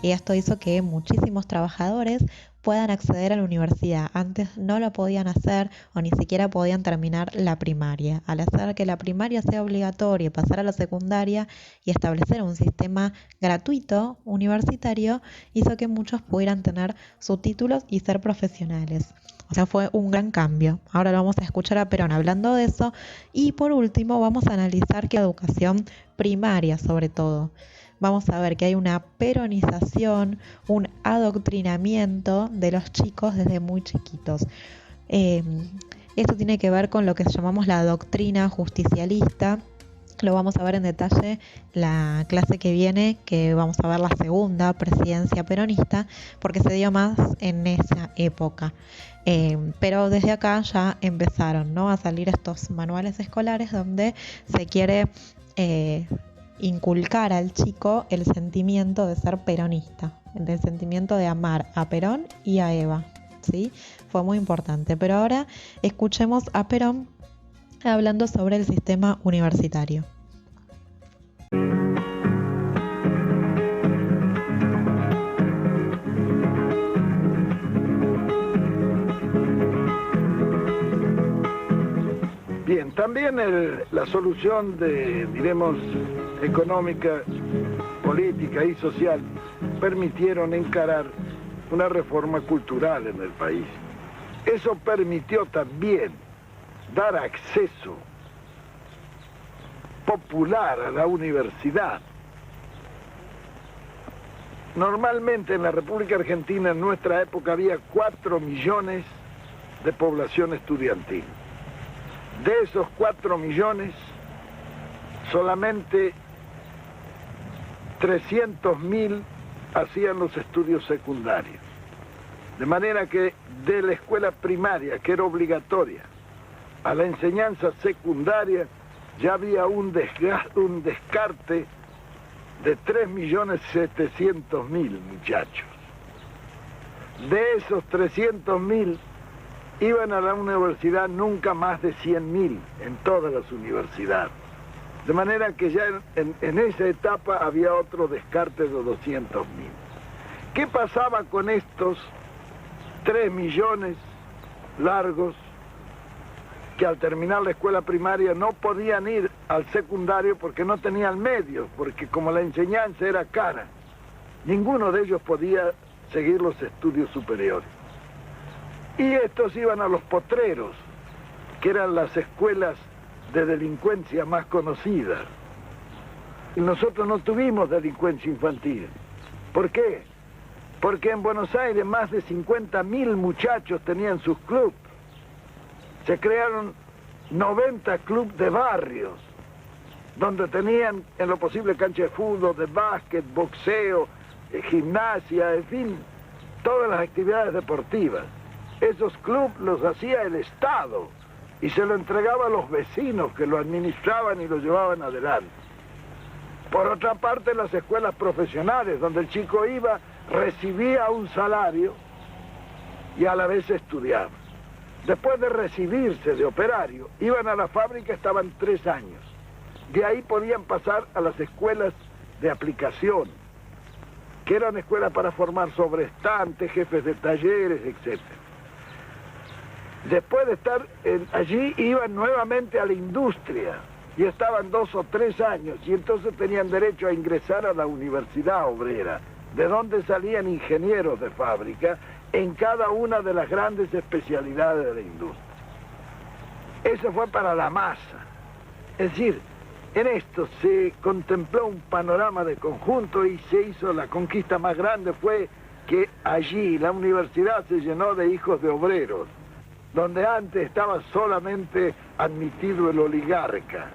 y esto hizo que muchísimos trabajadores puedan acceder a la universidad. Antes no lo podían hacer o ni siquiera podían terminar la primaria. Al hacer que la primaria sea obligatoria y pasar a la secundaria y establecer un sistema gratuito universitario, hizo que muchos pudieran tener sus títulos y ser profesionales. O sea, fue un gran cambio. Ahora lo vamos a escuchar a Perón hablando de eso. Y por último vamos a analizar que educación primaria sobre todo. Vamos a ver que hay una peronización, un adoctrinamiento de los chicos desde muy chiquitos. Esto tiene que ver con lo que llamamos la doctrina justicialista. Lo vamos a ver en detalle la clase que viene, que vamos a ver la segunda presidencia peronista, porque se dio más en esa época. Pero desde acá ya empezaron, ¿no?, a salir estos manuales escolares donde se quiere inculcar al chico el sentimiento de ser peronista, el sentimiento de amar a Perón y a Eva, ¿sí? Fue muy importante. Pero ahora escuchemos a Perón hablando sobre el sistema universitario. Bien, también la solución diremos, económica, política y social permitieron encarar una reforma cultural en el país. Eso permitió también dar acceso popular a la universidad. Normalmente en la República Argentina en nuestra época había 4 millones de población estudiantil. De esos 4 millones, solamente 300.000 hacían los estudios secundarios. De manera que de la escuela primaria, que era obligatoria, a la enseñanza secundaria, ya había un descarte de 3.700.000 muchachos. De esos 300.000, iban a la universidad nunca más de 100.000 en todas las universidades. De manera que ya en esa etapa había otro descarte de 200.000. ¿Qué pasaba con estos 3 millones largos que al terminar la escuela primaria no podían ir al secundario porque no tenían medios, porque como la enseñanza era cara, ninguno de ellos podía seguir los estudios superiores? Y estos iban a los potreros, que eran las escuelas de delincuencia más conocidas. Y nosotros no tuvimos delincuencia infantil. ¿Por qué? Porque en Buenos Aires más de 50.000 muchachos tenían sus clubes. Se crearon 90 clubes de barrios, donde tenían en lo posible cancha de fútbol, de básquet, boxeo, gimnasia, en fin, todas las actividades deportivas. Esos clubes los hacía el Estado y se lo entregaba a los vecinos que lo administraban y lo llevaban adelante. Por otra parte, las escuelas profesionales, donde el chico iba, recibía un salario y a la vez estudiaba. Después de recibirse de operario, iban a la fábrica, estaban 3 años. De ahí podían pasar a las escuelas de aplicación, que eran escuelas para formar sobrestantes, jefes de talleres, etc. Después de estar allí, iban nuevamente a la industria y estaban 2 o 3 años y entonces tenían derecho a ingresar a la universidad obrera, de donde salían ingenieros de fábrica en cada una de las grandes especialidades de la industria. Eso fue para la masa. Es decir, en esto se contempló un panorama de conjunto y se hizo la conquista más grande, fue que allí la universidad se llenó de hijos de obreros, donde antes estaba solamente admitido el oligarca,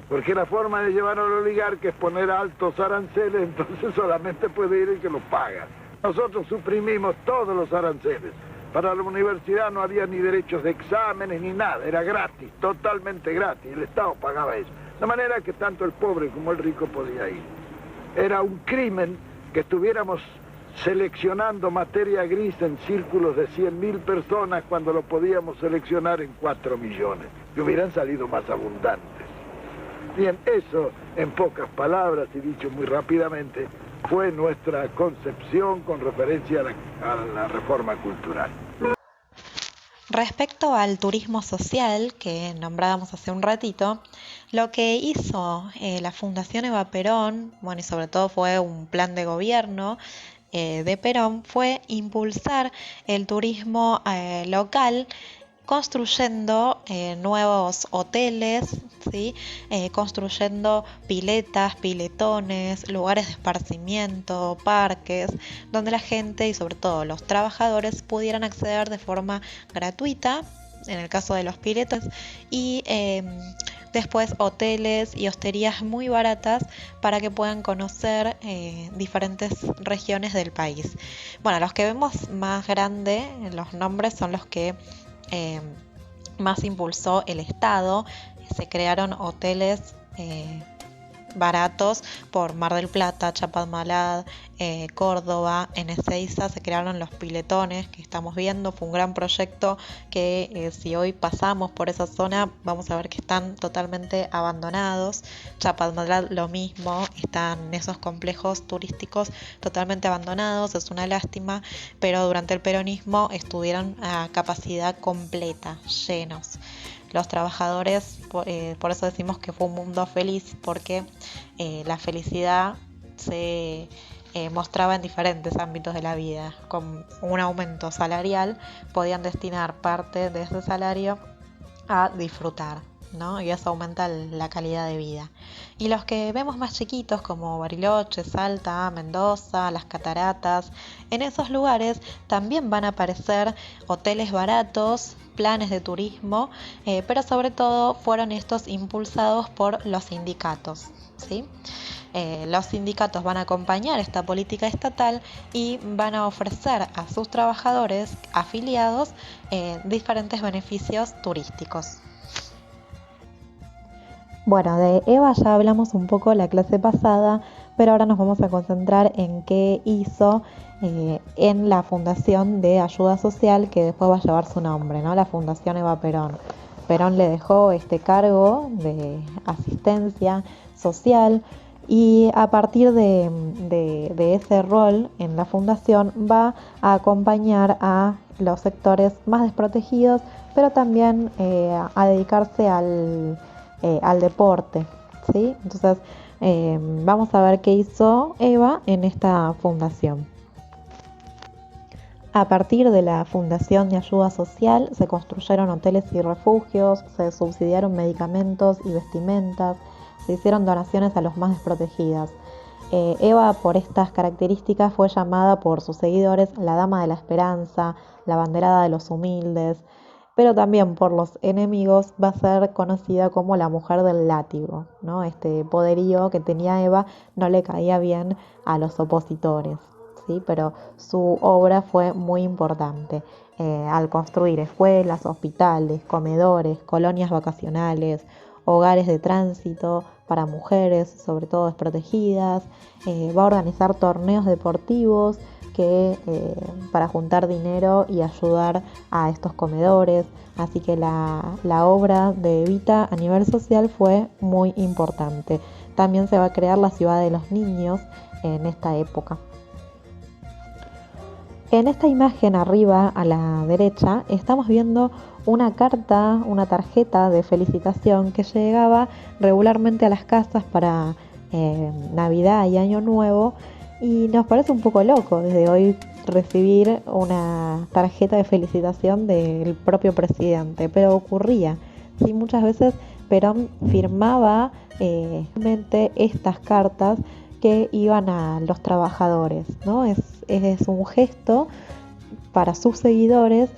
porque la forma de llevar al oligarca es poner altos aranceles, entonces solamente puede ir el que lo paga. Nosotros suprimimos todos los aranceles. Para la universidad no había ni derechos de exámenes ni nada, era gratis, totalmente gratis, el Estado pagaba eso. De manera que tanto el pobre como el rico podía ir. Era un crimen que estuviéramos seleccionando materia gris en círculos de 100.000 personas cuando lo podíamos seleccionar en 4 millones, que hubieran salido más abundantes. Bien, eso en pocas palabras y dicho muy rápidamente fue nuestra concepción con referencia a la reforma cultural. Respecto al turismo social que nombrábamos hace un ratito, lo que hizo la Fundación Eva Perón, bueno, y sobre todo fue un plan de gobierno de Perón, fue impulsar el turismo local construyendo nuevos hoteles, ¿sí? Construyendo piletas, piletones, lugares de esparcimiento, parques, donde la gente y sobre todo los trabajadores pudieran acceder de forma gratuita, en el caso de los piletones, y después hoteles y hosterías muy baratas para que puedan conocer diferentes regiones del país. Bueno, los que vemos más grande, los nombres son los que más impulsó el Estado. Se crearon hoteles baratos por Mar del Plata, Chapadmalal, Córdoba, en Ezeiza se crearon los piletones que estamos viendo. Fue un gran proyecto que si hoy pasamos por esa zona vamos a ver que están totalmente abandonados. Chapadmalal lo mismo, están esos complejos turísticos totalmente abandonados, es una lástima, pero durante el peronismo estuvieron a capacidad completa, llenos. Los trabajadores, por eso decimos que fue un mundo feliz, porque la felicidad se mostraba en diferentes ámbitos de la vida. Con un aumento salarial podían destinar parte de ese salario a disfrutar, ¿no? Y eso aumenta la calidad de vida. Y los que vemos más chiquitos como Bariloche, Salta, Mendoza, las Cataratas, en esos lugares también van a aparecer hoteles baratos, planes de turismo, pero sobre todo fueron estos impulsados por los sindicatos, ¿sí? Los sindicatos van a acompañar esta política estatal y van a ofrecer a sus trabajadores afiliados diferentes beneficios turísticos. Bueno, de Eva ya hablamos un poco la clase pasada, pero ahora nos vamos a concentrar en qué hizo en la Fundación de Ayuda Social, que después va a llevar su nombre, ¿no? La Fundación Eva Perón. Perón le dejó este cargo de asistencia social y a partir de ese rol en la fundación va a acompañar a los sectores más desprotegidos, pero también a dedicarse al deporte, ¿sí? Entonces vamos a ver qué hizo Eva en esta fundación. A partir de la Fundación de Ayuda Social se construyeron hoteles y refugios, se subsidiaron medicamentos y vestimentas, se hicieron donaciones a los más desprotegidos. Eva, por estas características, fue llamada por sus seguidores la Dama de la Esperanza, la banderada de los humildes, pero también por los enemigos va a ser conocida como la mujer del látigo, ¿no? Este poderío que tenía Eva no le caía bien a los opositores, ¿sí? Pero su obra fue muy importante al construir escuelas, hospitales, comedores, colonias vacacionales, hogares de tránsito para mujeres, sobre todo desprotegidas. Va a organizar torneos deportivos para juntar dinero y ayudar a estos comedores. Así que la obra de Evita a nivel social fue muy importante. También se va a crear la ciudad de los niños en esta época. En esta imagen arriba a la derecha estamos viendo una carta, una tarjeta de felicitación que llegaba regularmente a las casas para Navidad y Año Nuevo, y nos parece un poco loco desde hoy recibir una tarjeta de felicitación del propio presidente, pero ocurría, ¿sí? Muchas veces Perón firmaba estas cartas que iban a los trabajadores, ¿no? Es un gesto para sus seguidores,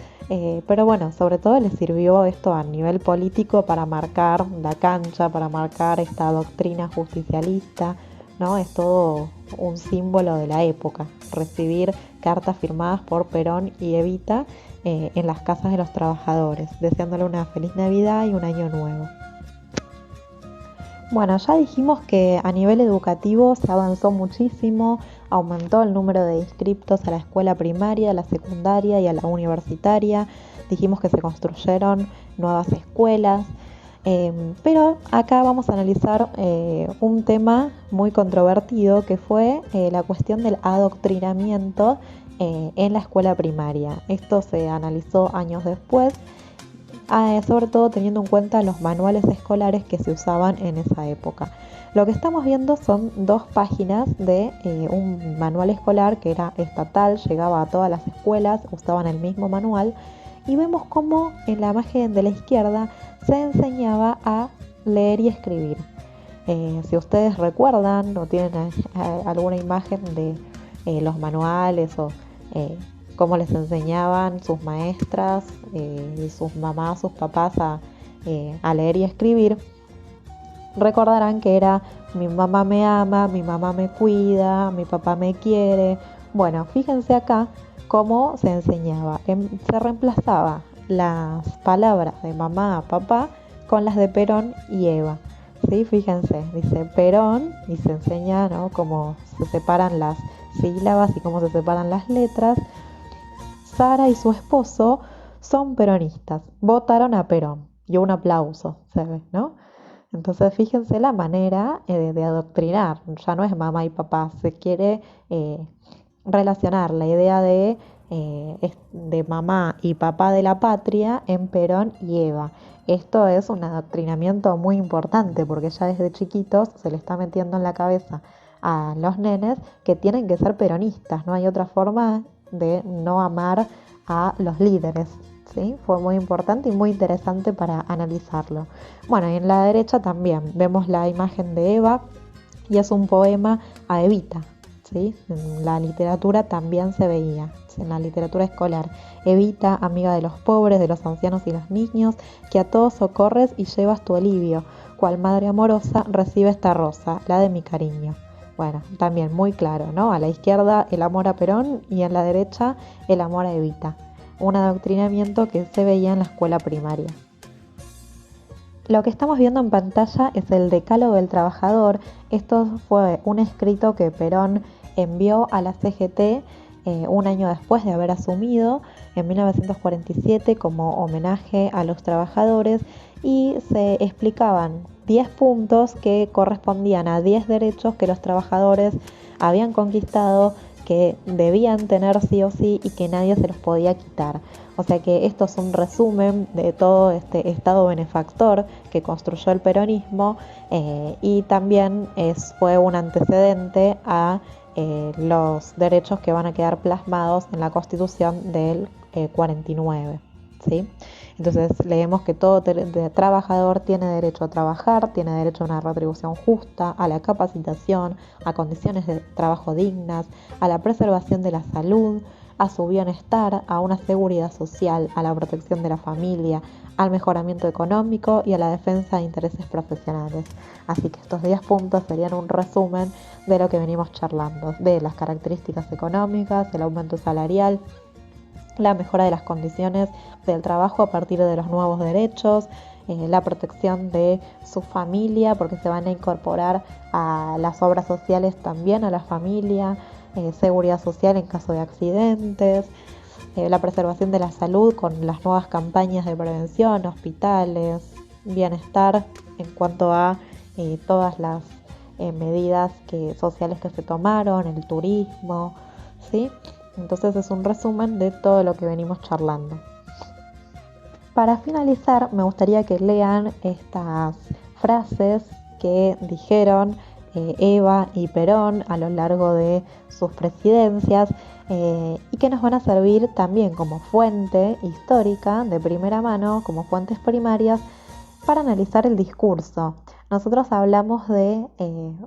pero bueno, sobre todo les sirvió esto a nivel político para marcar la cancha, para marcar esta doctrina justicialista, ¿no? Es todo un símbolo de la época, recibir cartas firmadas por Perón y Evita en las casas de los trabajadores, deseándole una feliz Navidad y un año nuevo. Bueno, ya dijimos que a nivel educativo se avanzó muchísimo, aumentó el número de inscriptos a la escuela primaria, a la secundaria y a la universitaria. Dijimos que se construyeron nuevas escuelas. Pero acá vamos a analizar un tema muy controvertido que fue la cuestión del adoctrinamiento en la escuela primaria. Esto se analizó años después, sobre todo teniendo en cuenta los manuales escolares que se usaban en esa época. Lo que estamos viendo son 2 páginas de un manual escolar que era estatal, llegaba a todas las escuelas, usaban el mismo manual, y vemos cómo en la imagen de la izquierda se enseñaba a leer y escribir. Si ustedes recuerdan o tienen alguna imagen de los manuales o cómo les enseñaban sus maestras, sus mamás, sus papás a leer y escribir, recordarán que era: mi mamá me ama, mi mamá me cuida, mi papá me quiere. Bueno, fíjense acá cómo se enseñaba. Se reemplazaba las palabras de mamá, papá, con las de Perón y Eva. ¿Sí? Fíjense, dice Perón y se enseña, ¿no?, cómo se separan las sílabas y cómo se separan las letras. Sara y su esposo son peronistas, votaron a Perón, y un aplauso, se ve, ¿no? Entonces fíjense la manera de adoctrinar, ya no es mamá y papá, se quiere relacionar la idea de mamá y papá de la patria en Perón y Eva. Esto es un adoctrinamiento muy importante porque ya desde chiquitos se le está metiendo en la cabeza a los nenes que tienen que ser peronistas, no hay otra forma de no amar a los líderes. ¿Sí? Fue muy importante y muy interesante para analizarlo. Bueno, y en la derecha también vemos la imagen de Eva y es un poema a Evita. ¿Sí? En la literatura también se veía, en la literatura escolar. Evita, amiga de los pobres, de los ancianos y los niños, que a todos socorres y llevas tu alivio, cual madre amorosa recibe esta rosa, la de mi cariño. Bueno, también muy claro, ¿no? A la izquierda el amor a Perón y en la derecha el amor a Evita. Un adoctrinamiento que se veía en la escuela primaria. Lo que estamos viendo en pantalla es el Decálogo del Trabajador. Esto fue un escrito que Perón envió a la CGT un año después de haber asumido, en 1947, como homenaje a los trabajadores, y se explicaban 10 puntos que correspondían a 10 derechos que los trabajadores habían conquistado, que debían tener sí o sí y que nadie se los podía quitar. O sea que esto es un resumen de todo este estado benefactor que construyó el peronismo y también fue un antecedente a los derechos que van a quedar plasmados en la Constitución del 49. ¿Sí? Entonces leemos que todo trabajador tiene derecho a trabajar, tiene derecho a una retribución justa, a la capacitación, a condiciones de trabajo dignas, a la preservación de la salud, a su bienestar, a una seguridad social, a la protección de la familia, al mejoramiento económico y a la defensa de intereses profesionales. Así que estos 10 puntos serían un resumen de lo que venimos charlando, de las características económicas, el aumento salarial, la mejora de las condiciones del trabajo a partir de los nuevos derechos, la protección de su familia, porque se van a incorporar a las obras sociales también a la familia, seguridad social en caso de accidentes, la preservación de la salud con las nuevas campañas de prevención, hospitales, bienestar en cuanto a todas las medidas sociales que se tomaron, el turismo, ¿sí? Entonces es un resumen de todo lo que venimos charlando. Para finalizar, me gustaría que lean estas frases que dijeron Eva y Perón a lo largo de sus presidencias y que nos van a servir también como fuente histórica de primera mano, como fuentes primarias para analizar el discurso. Nosotros hablamos de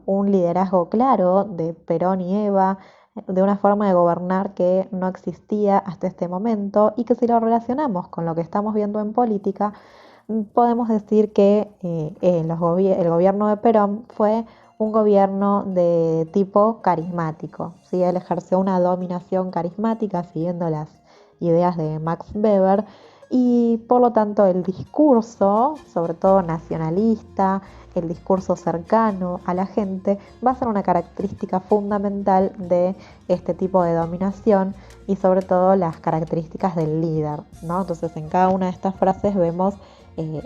un liderazgo claro de Perón y Eva, de una forma de gobernar que no existía hasta este momento y que si lo relacionamos con lo que estamos viendo en política, podemos decir que el gobierno de Perón fue un gobierno de tipo carismático, ¿sí? Él ejerció una dominación carismática siguiendo las ideas de Max Weber y por lo tanto el discurso, sobre todo nacionalista, el discurso cercano a la gente, va a ser una característica fundamental de este tipo de dominación y sobre todo las características del líder, ¿no? Entonces en cada una de estas frases vemos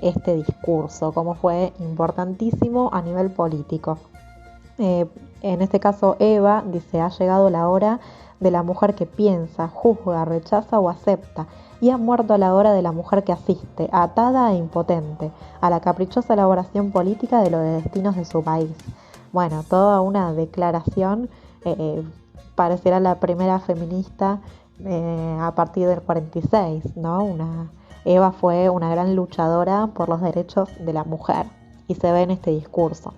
este discurso, cómo fue importantísimo a nivel político. En este caso Eva dice: ha llegado la hora de la mujer que piensa, juzga, rechaza o acepta, y ha muerto la hora de la mujer que asiste, atada e impotente, a la caprichosa elaboración política de los destinos de su país. Bueno, toda una declaración, pareciera la primera feminista a partir del 46, ¿no? Eva fue una gran luchadora por los derechos de la mujer y se ve en este discurso.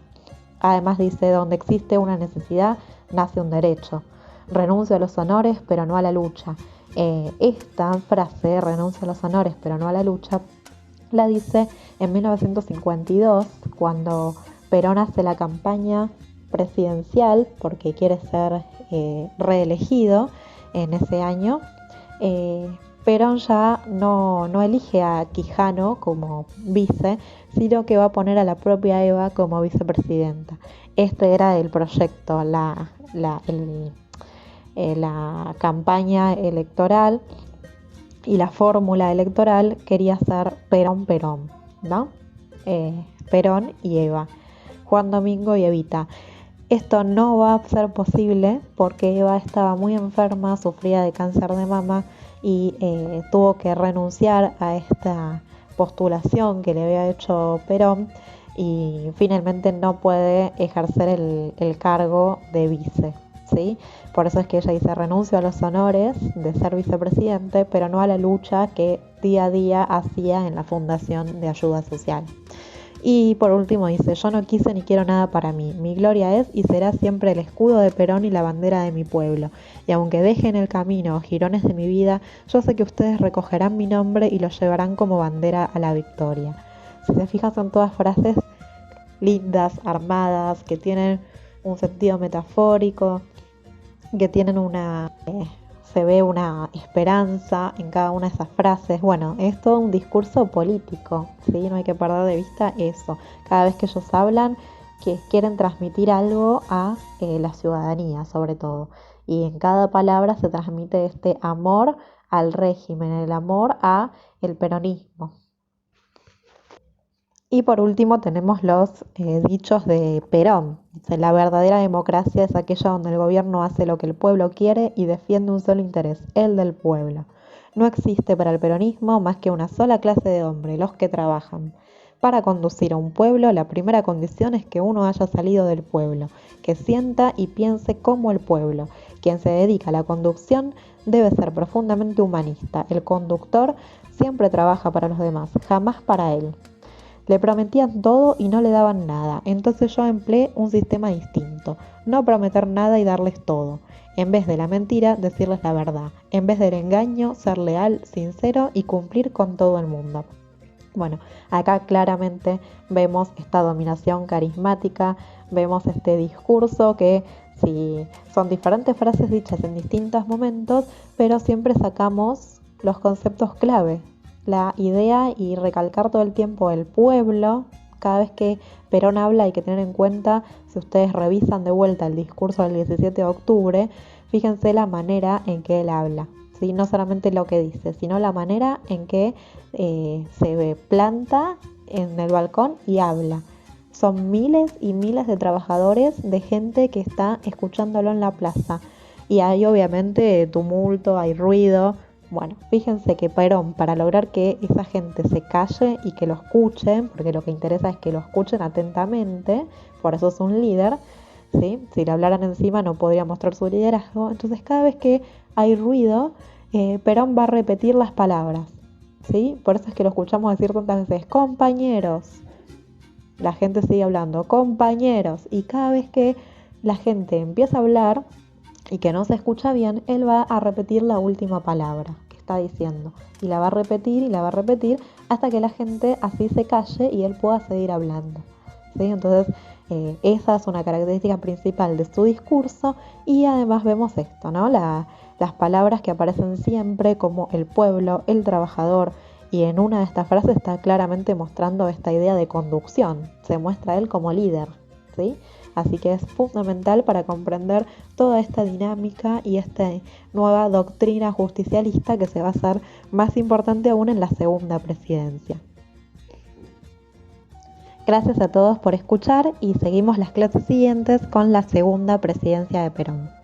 Además dice: donde existe una necesidad, nace un derecho. Renuncio a los honores, pero no a la lucha. Esta frase, renuncio a los honores, pero no a la lucha, la dice en 1952, cuando Perón hace la campaña presidencial porque quiere ser reelegido en ese año. Perón ya no elige a Quijano como vice, sino que va a poner a la propia Eva como vicepresidenta. Este era el proyecto, la campaña electoral y la fórmula electoral quería ser Perón-Perón, ¿no? Perón y Eva, Juan Domingo y Evita. Esto no va a ser posible porque Eva estaba muy enferma, sufría de cáncer de mama y tuvo que renunciar a esta postulación que le había hecho Perón y finalmente no puede ejercer el cargo de vice, ¿sí? Por eso es que ella dice: renuncio a los honores de ser vicepresidente, pero no a la lucha que día a día hacía en la Fundación de Ayuda Social. Y por último dice: yo no quise ni quiero nada para mí. Mi gloria es y será siempre el escudo de Perón y la bandera de mi pueblo. Y aunque deje en el camino girones de mi vida, yo sé que ustedes recogerán mi nombre y lo llevarán como bandera a la victoria. Si se fijan, son todas frases lindas, armadas, que tienen un sentido metafórico, que tienen se ve una esperanza en cada una de esas frases. Bueno, es todo un discurso político, ¿sí? No hay que perder de vista eso. Cada vez que ellos hablan, que quieren transmitir algo a la ciudadanía, sobre todo. Y en cada palabra se transmite este amor al régimen, el amor a el peronismo. Y por último tenemos los dichos de Perón. Dice: la verdadera democracia es aquella donde el gobierno hace lo que el pueblo quiere y defiende un solo interés, el del pueblo. No existe para el peronismo más que una sola clase de hombre, los que trabajan. Para conducir a un pueblo, la primera condición es que uno haya salido del pueblo, que sienta y piense como el pueblo. Quien se dedica a la conducción debe ser profundamente humanista. El conductor siempre trabaja para los demás, jamás para él. Le prometían todo y no le daban nada, entonces yo empleé un sistema distinto: no prometer nada y darles todo. En vez de la mentira, decirles la verdad. En vez del engaño, ser leal, sincero y cumplir con todo el mundo. Bueno, acá claramente vemos esta dominación carismática, vemos este discurso que sí, son diferentes frases dichas en distintos momentos, pero siempre sacamos los conceptos clave. La idea y recalcar todo el tiempo el pueblo. Cada vez que Perón habla hay que tener en cuenta, si ustedes revisan de vuelta el discurso del 17 de octubre, fíjense la manera en que él habla, ¿sí? No solamente lo que dice, sino la manera en que se planta en el balcón y habla. Son miles y miles de trabajadores, de gente que está escuchándolo en la plaza. Y hay obviamente tumulto, hay ruido. Bueno, fíjense que Perón, para lograr que esa gente se calle y que lo escuchen, porque lo que interesa es que lo escuchen atentamente, por eso es un líder, ¿sí? Si le hablaran encima no podría mostrar su liderazgo. Entonces cada vez que hay ruido, Perón va a repetir las palabras, ¿sí? Por eso es que lo escuchamos decir tantas veces: compañeros. La gente sigue hablando: compañeros. Y cada vez que la gente empieza a hablar y que no se escucha bien, él va a repetir la última palabra que está diciendo. Y la va a repetir hasta que la gente así se calle y él pueda seguir hablando, ¿sí? Entonces, esa es una característica principal de su discurso. Y además vemos esto, ¿no? Las palabras que aparecen siempre, como el pueblo, el trabajador. Y en una de estas frases está claramente mostrando esta idea de conducción. Se muestra él como líder, ¿sí? Así que es fundamental para comprender toda esta dinámica y esta nueva doctrina justicialista que se va a hacer más importante aún en la segunda presidencia. Gracias a todos por escuchar y seguimos las clases siguientes con la segunda presidencia de Perón.